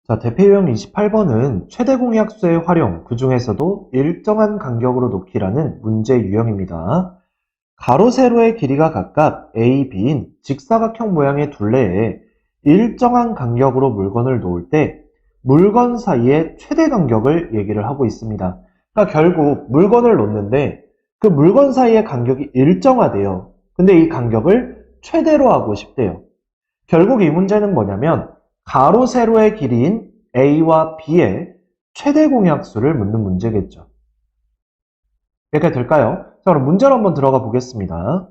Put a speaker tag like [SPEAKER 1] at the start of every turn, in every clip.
[SPEAKER 1] 자, 대표 유형 28번은 최대 공약수의 활용, 그 중에서도 일정한 간격으로 놓기라는 문제 유형입니다. 가로, 세로의 길이가 각각 A, B인 직사각형 모양의 둘레에 일정한 간격으로 물건을 놓을 때 물건 사이의 최대 간격을 얘기를 하고 있습니다. 그러니까 결국 물건을 놓는데 그 물건 사이의 간격이 일정하대요. 근데 이 간격을 최대로 하고 싶대요. 결국 이 문제는 뭐냐면 가로, 세로의 길이인 A와 B의 최대 공약수를 묻는 문제겠죠. 이렇게 될까요? 자, 그럼 문제로 한번 들어가 보겠습니다.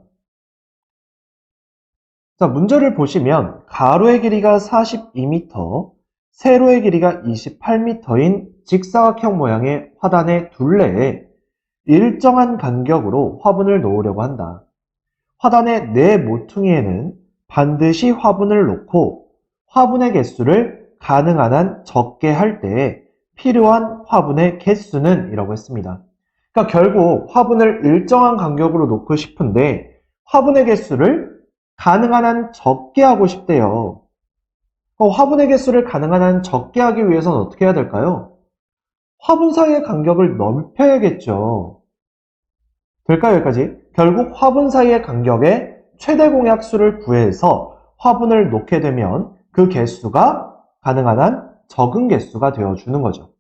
[SPEAKER 1] 자, 문제를 보시면 가로의 길이가 42m, 세로의 길이가 28m인 직사각형 모양의 화단의 둘레에 일정한 간격으로 화분을 놓으려고 한다. 화단의 네 모퉁이에는 반드시 화분을 놓고 화분의 개수를 가능한 한 적게 할 때에 필요한 화분의 개수는 이라고 했습니다. 그러니까 결국 화분을 일정한 간격으로 놓고 싶은데 화분의 개수를 가능한 한 적게 하고 싶대요. 화분의 개수를 가능한 한 적게 하기 위해서는 어떻게 해야 될까요? 화분 사이의 간격을 넓혀야겠죠. 될까요, 여기까지? 결국 화분 사이의 간격의 최대 공약수를 구해서 화분을 놓게 되면 그 개수가 가능한 한 적은 개수가 되어주는 거죠.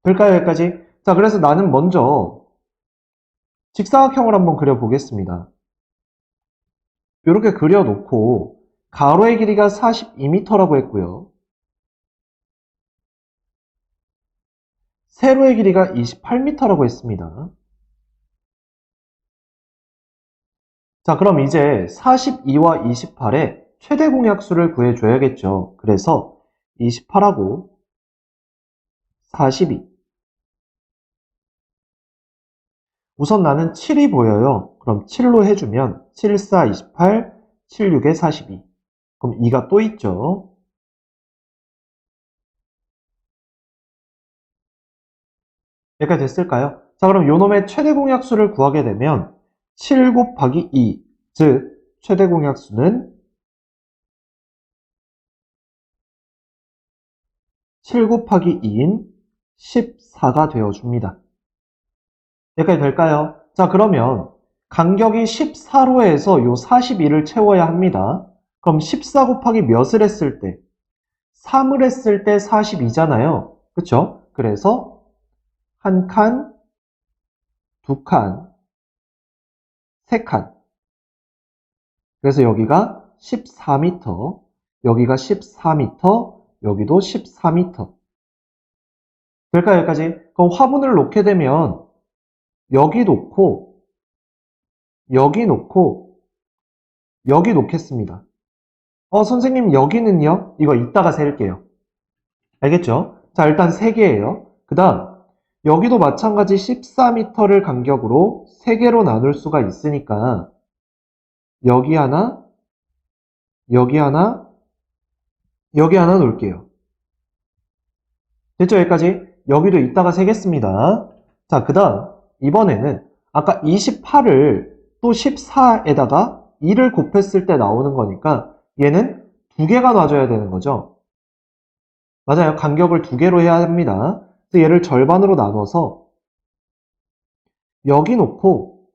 [SPEAKER 1] 될까요, 여기까지? 자, 그래서 나는 먼저 직사각형을 한번 그려보겠습니다. 이렇게 그려놓고 가로의 길이가 42m라고 했고요. 세로의 길이가 28m라고 했습니다. 자, 그럼 이제 42와 28의 최대 공약수를 구해줘야겠죠. 그래서 28하고 42. 우선 나는 7이 보여요. 그럼 7로 해주면 7, 4, 28, 7, 6에 42. 그럼 2가 또 있죠. 여기까지 됐을까요? 자, 그럼 요놈의 최대 공약수를 구하게 되면 7 곱하기 2, 즉 최대 공약수는 7 곱하기 2인 14가 되어줍니다. 여기까지 될까요? 자, 그러면 간격이 14로 해서 요 42를 채워야 합니다. 그럼 14 곱하기 몇을 했을 때? 3을 했을 때 42잖아요. 그쵸? 그래서 한 칸, 두 칸, 세 칸. 그래서 여기가 14m, 여기가 14m, 여기도 14m. 될까요, 여기까지? 그럼 화분을 놓게 되면 여기 놓고, 여기 놓고, 여기 놓겠습니다. 선생님 여기는요? 이거 이따가 셀게요. 알겠죠? 자, 일단 3개예요. 그 다음 여기도 마찬가지 14m를 간격으로 3개로 나눌 수가 있으니까 여기 하나, 여기 하나, 여기 하나 놓을게요. 됐죠? 여기까지? 여기도 이따가 세겠습니다. 자, 그 다음 이번에는 아까 28을 또 14에다가 2를 곱했을 때 나오는 거니까 얘는 2개가 놔줘야 되는 거죠. 맞아요. 간격을 2개로 해야 합니다. 그래서 얘를 절반으로 나눠서 여기 놓고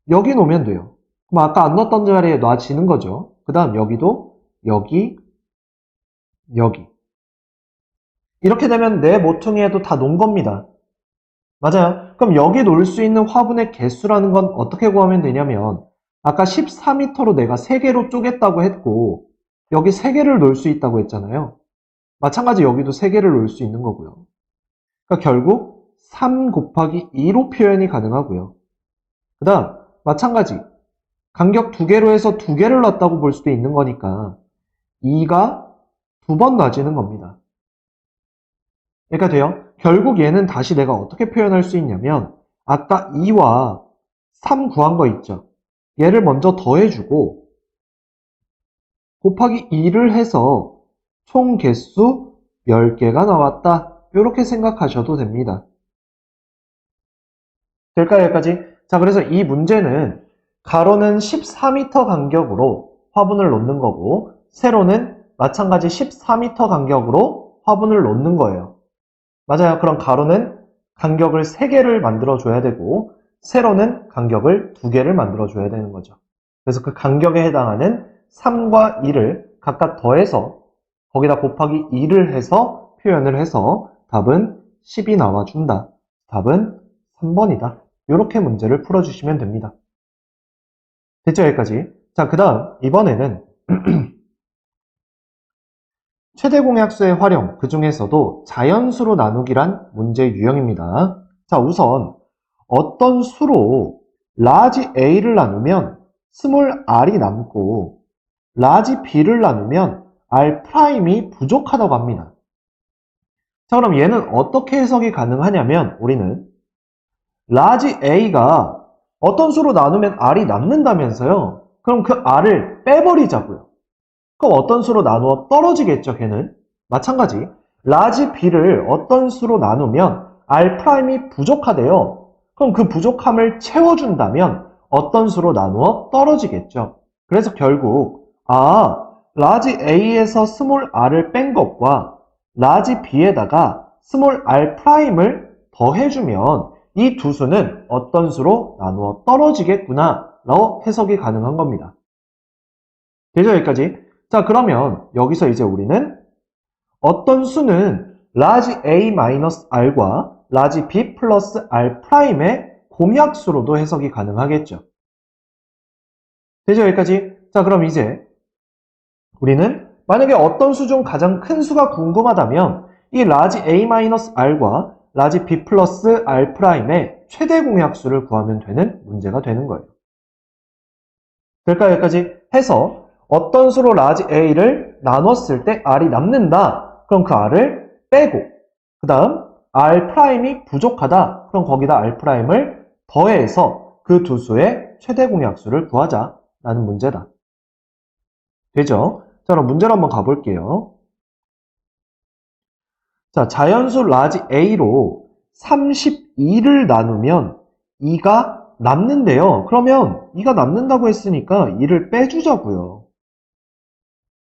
[SPEAKER 1] 여기 놓으면 돼요. 그럼 아까 안 넣었던 자리에 놔지는 거죠. 그 다음 여기도 여기, 여기. 이렇게 되면 내 모퉁이에도 다 놓은 겁니다. 맞아요. 그럼 여기 놓을 수 있는 화분의 개수라는 건 어떻게 구하면 되냐면 아까 14m로 내가 3개로 쪼갰다고 했고 여기 3개를 놓을 수 있다고 했잖아요. 마찬가지 여기도 3개를 놓을 수 있는 거고요. 그러니까 결국 3 곱하기 2로 표현이 가능하고요. 그 다음 마찬가지 간격 2개로 해서 2개를 놨다고 볼 수도 있는 거니까 2가 2번 놔지는 겁니다. 그러니까 돼요? 결국 얘는 다시 내가 어떻게 표현할 수 있냐면 아까 2와 3 구한 거 있죠? 얘를 먼저 더해주고 곱하기 2를 해서 총 개수 10개가 나왔다. 이렇게 생각하셔도 됩니다. 될까요, 여기까지? 자, 그래서 이 문제는 가로는 14m 간격으로 화분을 놓는 거고 세로는 마찬가지 14m 간격으로 화분을 놓는 거예요. 맞아요. 그럼 가로는 간격을 3개를 만들어줘야 되고 세로는 간격을 2개를 만들어줘야 되는 거죠. 그래서 그 간격에 해당하는 3과 2를 각각 더해서 거기다 곱하기 2를 해서 표현을 해서 답은 10이 나와준다. 답은 3번이다. 이렇게 문제를 풀어주시면 됩니다. 됐죠? 여기까지. 자, 그 다음 이번에는 최대 공약수의 활용, 그 중에서도 자연수로 나누기란 문제 유형입니다. 자, 우선 어떤 수로 라지 A를 나누면 스몰 r이 남고 라지 B를 나누면 R'이 부족하다고 합니다. 자, 그럼 얘는 어떻게 해석이 가능하냐면 우리는 라지 A가 어떤 수로 나누면 R이 남는다면서요. 그럼 그 R을 빼버리자고요. 그럼 어떤 수로 나누어 떨어지겠죠, 걔는? 마찬가지 라지 B를 어떤 수로 나누면 R'이 부족하대요. 그럼 그 부족함을 채워준다면 어떤 수로 나누어 떨어지겠죠. 그래서 결국 라지 A에서 스몰 r을 뺀 것과 라지 B에다가 스몰 R'을 더해주면 이 두 수는 어떤 수로 나누어 떨어지겠구나 라고 해석이 가능한 겁니다. 되죠? 여기까지? 자, 그러면 여기서 이제 우리는 어떤 수는 라지 A-R과 라지 B 플러스 R'의 공약수로도 해석이 가능하겠죠. 되죠? 여기까지? 자, 그럼 이제 우리는 만약에 어떤 수 중 가장 큰 수가 궁금하다면 이 라지 A-R과 라지 B 플러스 R'의 최대 공약수를 구하면 되는 문제가 되는 거예요. 될까요? 여기까지 해서 어떤 수로 라지 A를 나눴을 때 R이 남는다. 그럼 그 R을 빼고 그 다음 R'이 부족하다. 그럼 거기다 R'을 더해서 그 두 수의 최대 공약수를 구하자라는 문제다. 되죠? 자, 그럼 문제로 한번 가볼게요. 자, 자연수 라지 A로 32를 나누면 2가 남는데요. 그러면 2가 남는다고 했으니까 2를 빼주자고요.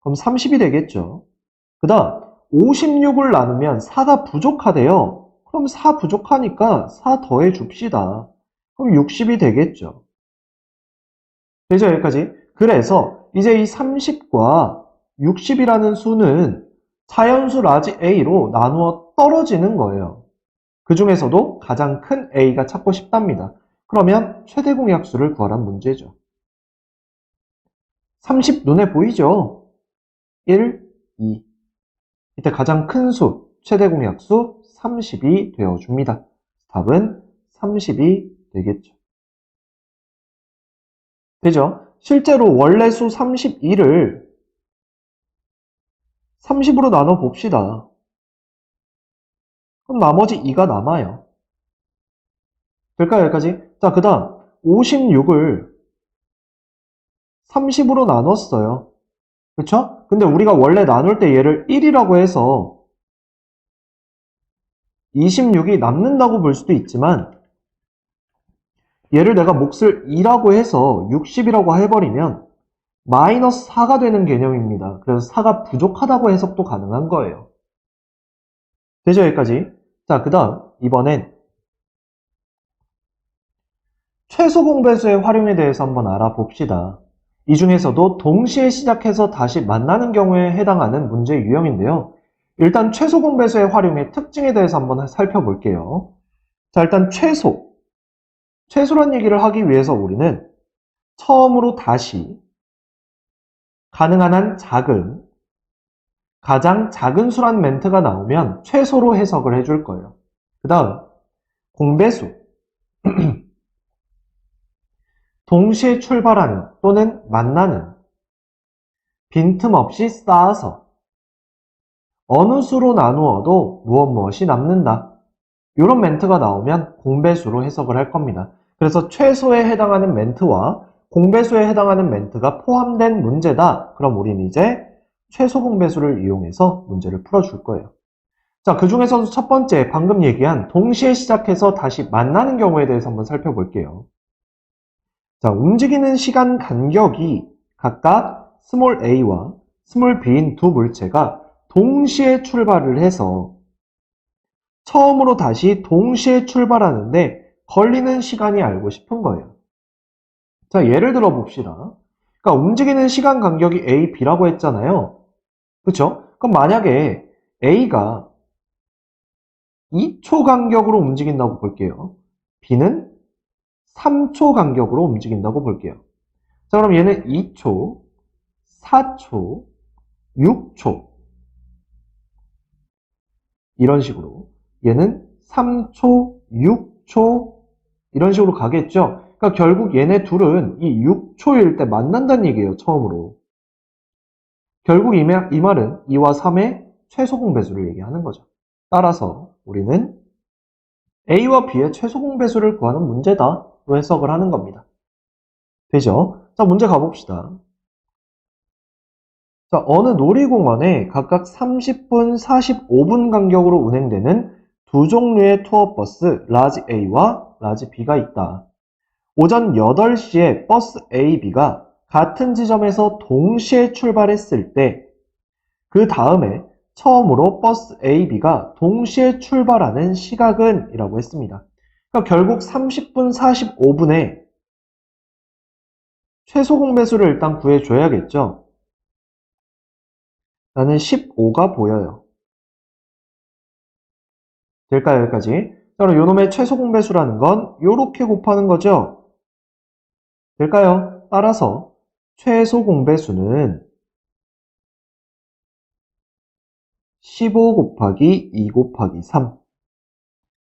[SPEAKER 1] 그럼 30이 되겠죠. 그 다음 56을 나누면 4가 부족하대요. 그럼 4 부족하니까 4 더해 줍시다. 그럼 60이 되겠죠. 되죠? 여기까지. 그래서 이제 이 30과 60이라는 수는 자연수 라지 A로 나누어 떨어지는 거예요. 그 중에서도 가장 큰 A가 찾고 싶답니다. 그러면 최대 공약수를 구하란 문제죠. 30 눈에 보이죠? 1, 2. 이때 가장 큰 수, 최대 공약수 30이 되어줍니다. 답은 30이 되겠죠. 되죠? 실제로 원래 수 32를 30으로 나눠 봅시다. 그럼 나머지 2가 남아요. 될까요? 여기까지? 자, 그 다음 56을 30으로 나눴어요. 그쵸? 근데 우리가 원래 나눌 때 얘를 1이라고 해서 26이 남는다고 볼 수도 있지만 얘를 내가 몫을 2라고 해서 60이라고 해버리면 마이너스 4가 되는 개념입니다. 그래서 4가 부족하다고 해석도 가능한 거예요. 되죠? 여기까지? 자, 그 다음 이번엔 최소 공배수의 활용에 대해서 한번 알아봅시다. 이 중에서도 동시에 시작해서 다시 만나는 경우에 해당하는 문제 유형인데요. 일단 최소 공배수의 활용의 특징에 대해서 한번 살펴볼게요. 자, 일단 최소란 얘기를 하기 위해서 우리는 처음으로 다시 가능한 한 작은, 가장 작은 수란 멘트가 나오면 최소로 해석을 해줄 거예요. 그 다음 공배수 동시에 출발하는 또는 만나는 빈틈없이 쌓아서 어느 수로 나누어도 무엇이 남는다. 이런 멘트가 나오면 공배수로 해석을 할 겁니다. 그래서 최소에 해당하는 멘트와 공배수에 해당하는 멘트가 포함된 문제다. 그럼 우리는 이제 최소 공배수를 이용해서 문제를 풀어줄 거예요. 자, 그 중에서도 첫 번째 방금 얘기한 동시에 시작해서 다시 만나는 경우에 대해서 한번 살펴볼게요. 자, 움직이는 시간 간격이 각각 스몰 a와 스몰 b인 두 물체가 동시에 출발을 해서 처음으로 다시 동시에 출발하는데 걸리는 시간이 알고 싶은 거예요. 자, 예를 들어 봅시다. 그러니까 움직이는 시간 간격이 a, b라고 했잖아요. 그렇죠? 그럼 만약에 a가 2초 간격으로 움직인다고 볼게요. b는 3초 간격으로 움직인다고 볼게요. 자, 그럼 얘는 2초, 4초, 6초 이런 식으로 얘는 3초, 6초 이런 식으로 가겠죠. 그러니까 결국 얘네 둘은 이 6초일 때 만난다는 얘기예요. 처음으로. 결국 이 말은 2와 3의 최소 공배수를 얘기하는 거죠. 따라서 우리는 A와 B의 최소 공배수를 구하는 문제다로 해석을 하는 겁니다. 되죠? 자, 문제 가봅시다. 자, 어느 놀이공원에 각각 30분, 45분 간격으로 운행되는 두 종류의 투어버스 라지 A와 라지 B가 있다. 오전 8시에 버스 A, B가 같은 지점에서 동시에 출발했을 때 그 다음에 처음으로 버스 A, B가 동시에 출발하는 시각은 이라고 했습니다. 그러니까 결국 30분, 45분에 최소 공배수를 일단 구해줘야겠죠. 나는 15가 보여요. 될까요, 여기까지? 자, 그럼 요놈의 최소 공배수라는 건 요렇게 곱하는 거죠. 될까요? 따라서 최소 공배수는 15 곱하기 2 곱하기 3,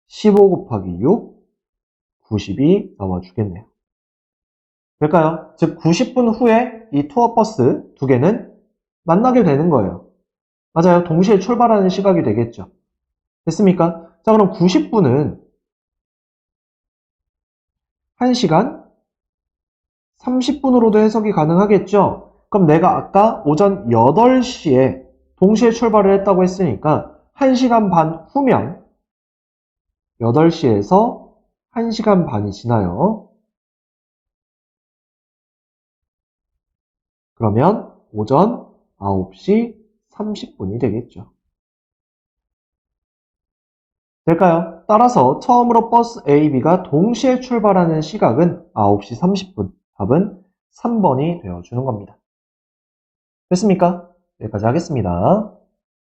[SPEAKER 1] 15 곱하기 6, 90이 나와주겠네요. 될까요? 즉 90분 후에 이 투어버스 두 개는 만나게 되는 거예요. 맞아요. 동시에 출발하는 시각이 되겠죠. 됐습니까? 자, 그럼 90분은 1시간 30분으로도 해석이 가능하겠죠? 그럼 내가 아까 오전 8시에 동시에 출발을 했다고 했으니까 1시간 반 후면 8시에서 1시간 반이 지나요. 그러면 오전 9시 30분이 되겠죠. 될까요? 따라서 처음으로 버스 A, B가 동시에 출발하는 시각은 9시 30분. 답은 3번이 되어주는 겁니다. 됐습니까? 여기까지 하겠습니다.